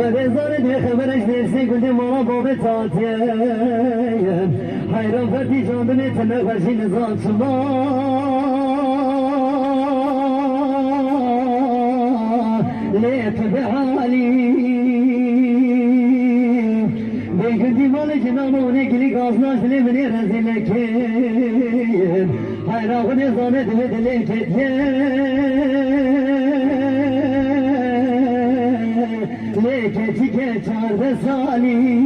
ورزان ده خبرش درسی گل ما بابت آتیم حیران فردی جاندن تنه خوشی نزاد شما لیت به حالی بگردی مال جنانونه گلی گازناش دلی منی رزیل کن حیران خود زانه دل دلی لیکن چیکه 14 سالی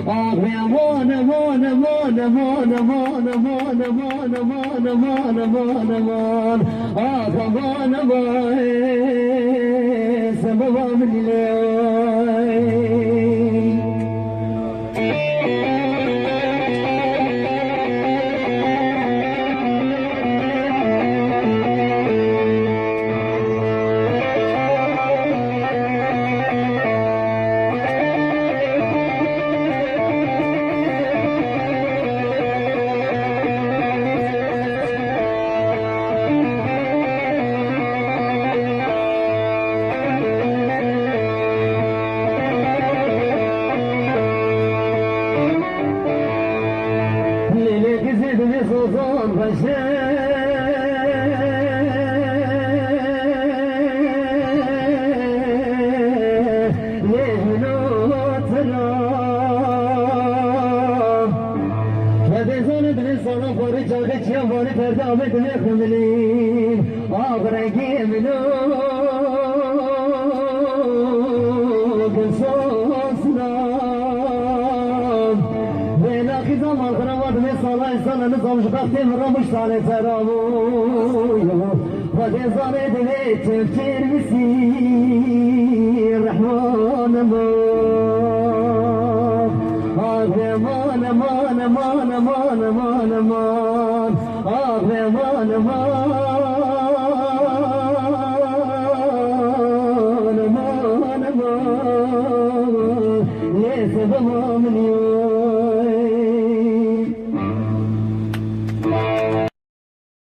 آه امان امان امان امان امان امان امان امان امان امان امان آه امان امان سبب من سوزان بشه لهنوتنا فدزان دل سانا فاری جاگه چیا فاری پرده آمه دل خملین آغرگی منو بساسنا خیزم آخرامات می سالا انسان نظام شخصی مرموش سال سرامو و دزانه دلی تفکر بسی رحمان ما آغمان امان امان امان امان امان آغمان امان امان امان لیس بمامنیو